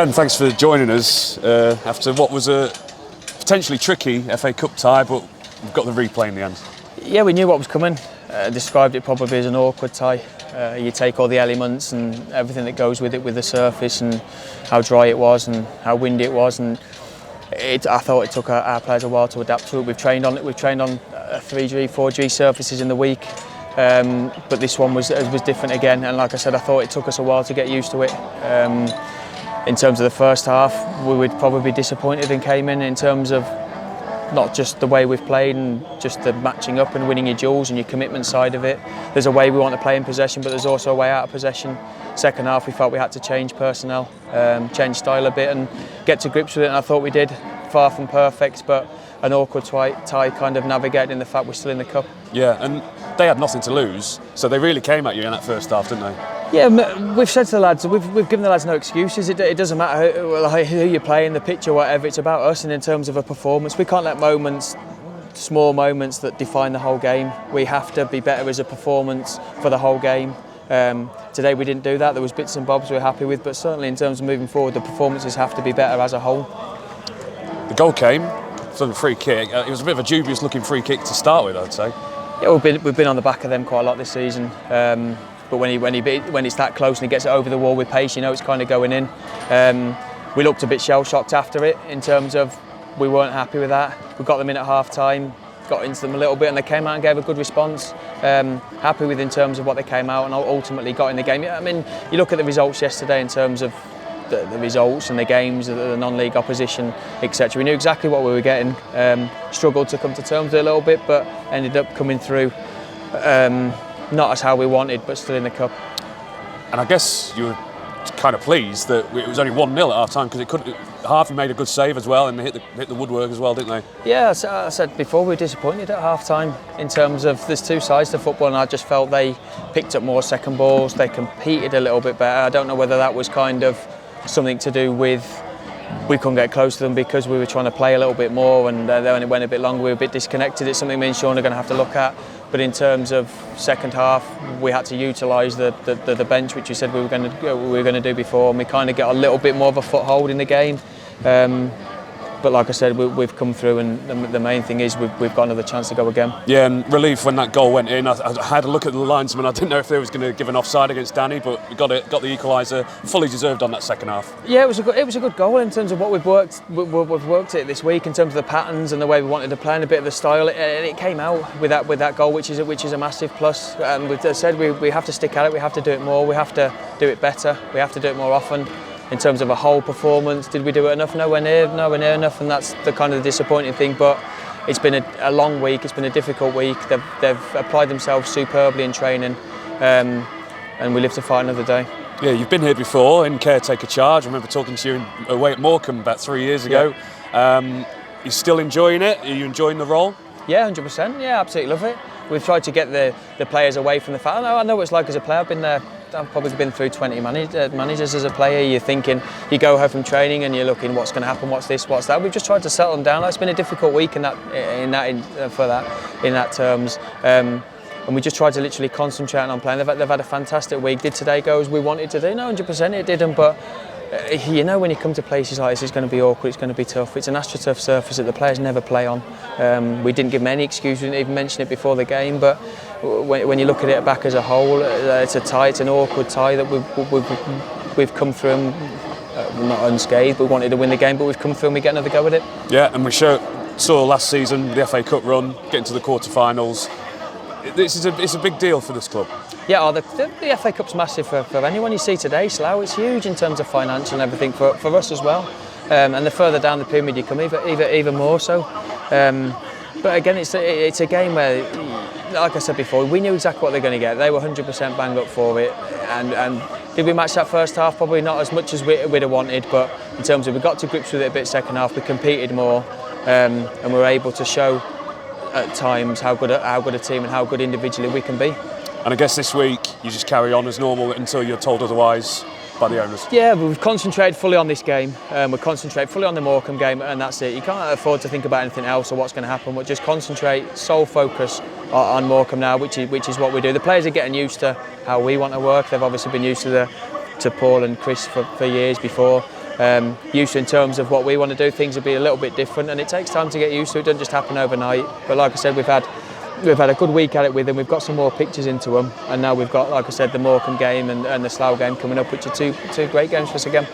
Ben, thanks for joining us after what was a potentially tricky FA Cup tie, but we've got the replay in the end. Yeah, we knew what was coming. Described it probably as an awkward tie. You take all the elements and everything that goes with it, with the surface and how dry it was and how windy it was, and I thought it took our players a while to adapt to it. We've trained on it. We've trained on 3G, 4G surfaces in the week, but this one was different again. And like I said, I thought it took us a while to get used to it. In terms of the first half, we would probably be disappointed and came in terms of not just the way we've played and just the matching up and winning your duels and your commitment side of it. There's a way we want to play in possession, but there's also a way out of possession. Second half, we felt we had to change personnel, change style a bit and get to grips with it, and I thought we did. Far from perfect, but an awkward tie kind of navigating the fact we're still in the cup. Yeah, and they had nothing to lose, so they really came at you in that first half, didn't they? Yeah, we've said to the lads, we've given the lads no excuses. It doesn't matter who you play in the pitch or whatever. It's about us, and in terms of a performance, we can't let small moments that define the whole game. We have to be better as a performance for the whole game. Today we didn't do that. There was bits and bobs we were happy with, but certainly in terms of moving forward, the performances have to be better as a whole. The goal came from a free kick. It was a bit of a dubious looking free kick to start with, I'd say. Yeah, we've been on the back of them quite a lot this season. But when it's that close and he gets it over the wall with pace, you know it's kind of going in. We looked a bit shell-shocked after it in terms of we weren't happy with that. We got them in at half-time, got into them a little bit, and they came out and gave a good response. Happy with in terms of what they came out and ultimately got in the game. I mean, you look at the results yesterday in terms of the results and the games, the non-league opposition, etc. We knew exactly what we were getting. Struggled to come to terms with it a little bit, but ended up coming through. Not as how we wanted, but still in the cup. And I guess you were kind of pleased that it was only 1-0 at half time, because Harvey made a good save as well and hit the woodwork as well, didn't they? Yeah, I said before, we were disappointed at half time in terms of there's two sides to football, and I just felt they picked up more second balls, they competed a little bit better. I don't know whether that was kind of something to do with we couldn't get close to them because we were trying to play a little bit more, and then when it went a bit longer we were a bit disconnected. It's something me and Sean are going to have to look at. But in terms of second half, we had to utilise the bench, which we said we were going to do before, and we kind of get a little bit more of a foothold in the game. But like I said, we've come through, and the main thing is we've got another chance to go again. Yeah, and relief when that goal went in. I had a look at the linesman. I didn't know if they was going to give an offside against Danny, but we got the equaliser. Fully deserved on that second half. Yeah, it was a good goal in terms of what we've worked it this week in terms of the patterns and the way we wanted to play and a bit of the style. And it came out with that goal, which is a massive plus. And we've said we have to stick at it. We have to do it more. We have to do it better. We have to do it more often. In terms of a whole performance, did we do it enough? Nowhere near enough, and that's the kind of the disappointing thing. But it's been a long week, it's been a difficult week. They've applied themselves superbly in training, and we live to fight another day. Yeah, you've been here before in caretaker charge. I remember talking to you away at Morecambe about 3 years ago. Yeah. You still enjoying it? Are you enjoying the role? Yeah, 100%. Yeah, absolutely love it. We've tried to get the players away from the fact. I know what it's like as a player. I've been there. I've probably been through 20 managers as a player. You're thinking, you go home from training and you're looking, what's going to happen, what's this, what's that. We've just tried to settle them down. It's been a difficult week in that terms. And we just tried to literally concentrate on playing. They've had a fantastic week. Did today go as we wanted to do? No, 100% it didn't, but you know when you come to places like this, it's going to be awkward, it's going to be tough. It's an AstroTurf surface that the players never play on. We didn't give them any excuse, we didn't even mention it before the game, but when you look at it back as a whole, it's a tie, it's an awkward tie that we've come through and not unscathed. We wanted to win the game, but we've come through and we get another go at it. Yeah, and we saw last season the FA Cup run, getting to the quarter-finals. It's a big deal for this club. Yeah, the FA Cup's massive for anyone you see today. Slough, it's huge in terms of financial and everything for us as well. And the further down the pyramid you come, even more so. But again, it's a game where, like I said before, we knew exactly what they're going to get. They were 100% bang up for it. And did we match that first half? Probably not as much as we'd have wanted. But in terms of we got to grips with it a bit second half, we competed more, and we were able to show at times how good a team and how good individually we can be. And I guess this week you just carry on as normal until you're told otherwise by the owners. Yeah, we've concentrated fully on this game. We're concentrated fully on the Morecambe game, and that's it. You can't afford to think about anything else or what's going to happen. But just concentrate, sole focus on Morecambe now, which is what we do. The players are getting used to how we want to work. They've obviously been used to Paul and Chris for years before. used to in terms of what we want to do. Things will be a little bit different, and it takes time to get used to. It doesn't just happen overnight. But like I said, we've had a good week at it with them. We've got some more pictures into them, and now we've got, like I said, the Morecambe game and the Slough game coming up, which are two great games for us again.